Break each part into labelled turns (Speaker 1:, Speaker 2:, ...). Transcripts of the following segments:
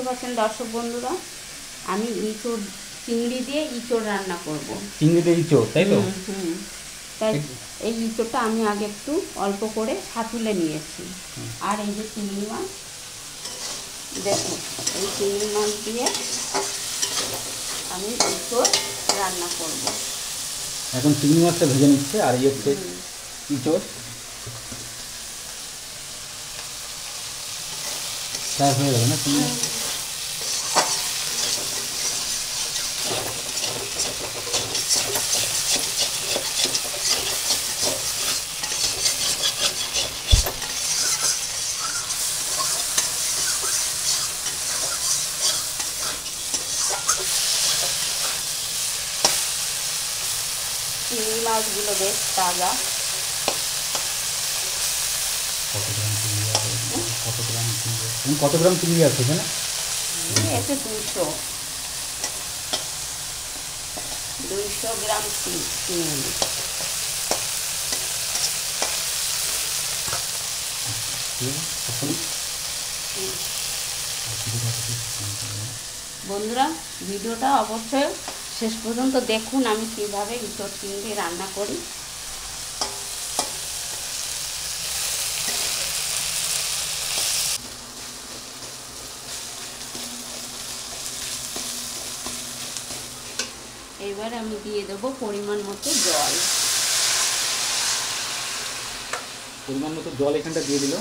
Speaker 1: পাচ্ছেন দর্শক বন্ধুরা, আমি ইঁচড় চিংড়ি দিয়ে ইঁচড় রান্না করব।
Speaker 2: চিংড়ি দিয়ে ইঁচড়, তাই তো?
Speaker 1: তাই এই ইঁচড়টা আমি আগে একটু অল্প করে ছাতুলে নিয়েছি। আর এই যে চিংড়ি মাছ, দেখুন এই চিংড়ি মাছ দিয়ে আমি ইঁচড় রান্না করব।
Speaker 2: এখন চিংড়ি মাছটা ভেজে নিচ্ছে, আর এই হচ্ছে ইঁচড়। প্রায় হয়ে যাবে না চিংড়ি?
Speaker 1: চিংড়ি মাছগুলো বেশ তাজা।
Speaker 2: কত গ্রাম চিংড়ি আছে এখানে?
Speaker 1: এতে 200 গ্রাম চিংড়ি। বন্ধুরা, ভিডিওটা অবশ্যই শেষ পর্যন্ত দেখুন, আমি কিভাবে ইঁচড় চিংড়ি রান্না করি। এবার আমি দিয়ে দেবো পরিমাণ মতো জল।
Speaker 2: পরিমাণ মতো জল এখানটা দিয়ে দিল।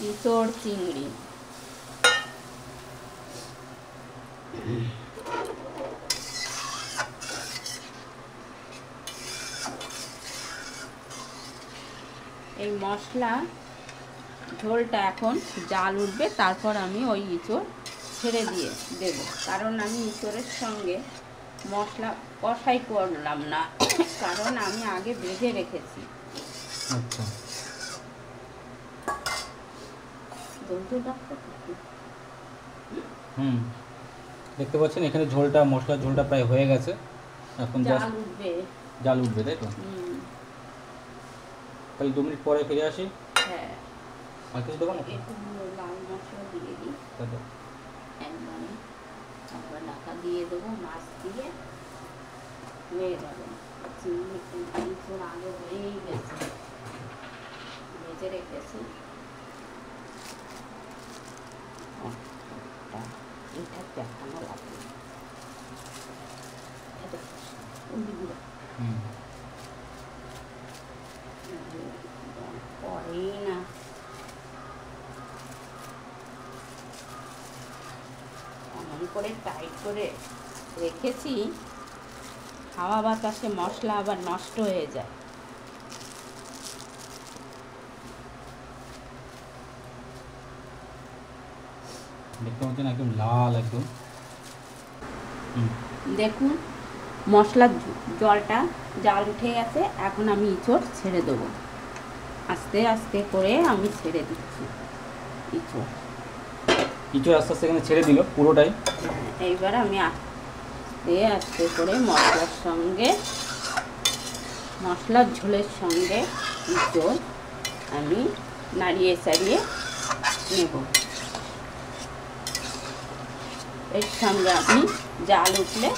Speaker 1: ইঁচড় চিংড়ি এই মশলা ঝোলটা এখন জাল উঠবে, তারপর আমি ওই ইঁচড় ছেড়ে দিয়ে দেব। কারণ আমি ইঁচড়ের সঙ্গে মশলা কষাই করলাম না, কারণ আমি আগে ভেজে রেখেছি।
Speaker 2: আচ্ছা, দেখতে পাচ্ছেন এখানে ঝোলটা, মশলার ঝোলটা প্রায় হয়ে গেছে। এখন জাল উঠবে, তাই তো? তাহলে 2 মিনিট পরে ফিরে আসি।
Speaker 1: হ্যাঁ,
Speaker 2: আর কিছু দেবো না?
Speaker 1: একটু লাল মশলা দিয়ে দিই, একবারে তারপর ঢাকা দিয়ে দেবো। মাছ দিয়ে হয়ে যাবে। চিংড়ি আগে হয়েই গেছে, ভেজে রেখেছি। এটা দেখানো লাগবে পরেই না। এমন করে টাইট করে রেখেছি, হাওয়া বাতাসে মশলা আবার নষ্ট হয়ে যায়।
Speaker 2: দেখতে পাচ্ছেন একদম লাল, একদম।
Speaker 1: দেখুন মশলার জলটা জাল উঠে গেছে। এখন আমি ইঁচড় ছেড়ে দেবো, আস্তে আস্তে করে আমি ছেড়ে দিচ্ছি ইঁচড়।
Speaker 2: আস্তে আস্তে এখানে ছেড়ে দিল পুরোটাই।
Speaker 1: এইবার আমি আস্তে আস্তে করে মশলার সঙ্গে, মশলার ঝোলের সঙ্গে ইঁচড় আমি নাড়িয়ে চাড়িয়ে নেব। এর সঙ্গে আমি জাল উঠলে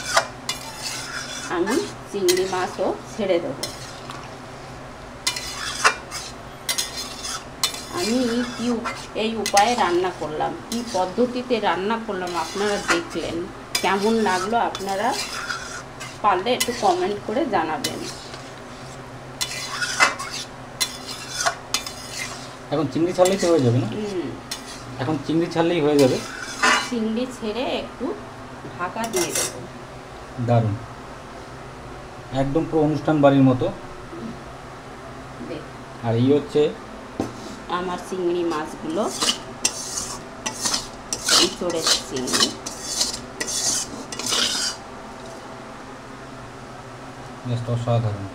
Speaker 1: আমি চিংড়ি মাছও ছেড়ে দেব। আমি এই উপায়ে রান্না করলাম, কি পদ্ধতিতে রান্না করলাম আপনারা দেখলেন। কেমন লাগলো আপনারা পারলে একটু কমেন্ট করে জানাবেন।
Speaker 2: এখন চিংড়ি ছাড়লেই তো হয়ে যাবে না? এখন চিংড়ি ছাড়লেই হয়ে যাবে।
Speaker 1: চিংড়ি ছেড়ে একটু ঢাকা দিয়ে দেবো।
Speaker 2: দারুণ, একদম পুরো অনুষ্ঠান বাড়ির মতো। আর এই হচ্ছে
Speaker 1: আমার চিংড়ি মাছগুলো, ইঁচড়ের চিংড়ি।
Speaker 2: জাস্ট অসাধারণ।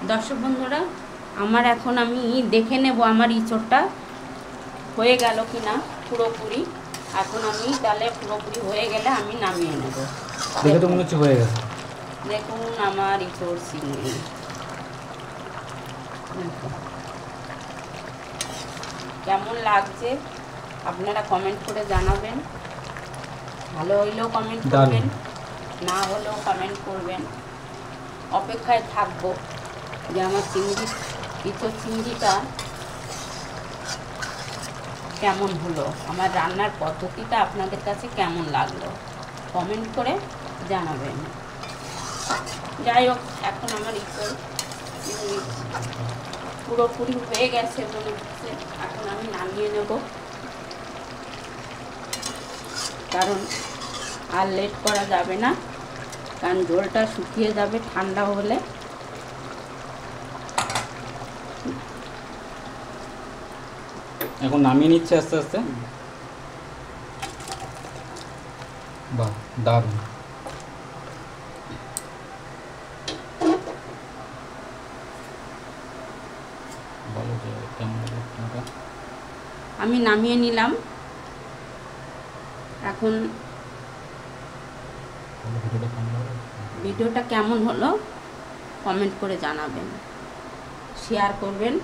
Speaker 1: দর্শক বন্ধুরা, আমার এখন আমি দেখে নেব আমার ইঁচড়টা হয়ে গেল কি না পুরোপুরি। এখন আমি তাহলে পুরোপুরি হয়ে গেলে আমি নামিয়ে নেব।
Speaker 2: দেখে তো মনে হচ্ছে হয়ে গেছে।
Speaker 1: দেখুন আমার ইঁচড় চিংড়ি কেমন লাগছে আপনারা কমেন্ট করে জানাবেন। ভালো হইলেও কমেন্ট করবেন, না হলেও কমেন্ট করবেন। অপেক্ষায় থাকবো যে আমার ইঁচড় চিংড়িটা কেমন হলো, আমার রান্নার পদ্ধতিটা আপনাদের কাছে কেমন লাগলো কমেন্ট করে জানাবেন। যাই হোক, এখন আমার ইঁচড় চিংড়ি পুরোপুরি হয়ে গেছে মনে হচ্ছে। এখন আমি নামিয়ে নেব, কারণ আর লেট করা যাবে না, কারণ ঝোলটা শুকিয়ে যাবে ঠান্ডা হলে।
Speaker 2: এখন নামিয়ে নিচ্ছে আস্তে আস্তে। বাহ, দারুণ। বলো যে কেমন লাগলো?
Speaker 1: আমি নামিয়ে নিলাম। এখন ভিডিওটা কেমন হলো কমেন্ট করে জানাবেন, শেয়ার করবেন।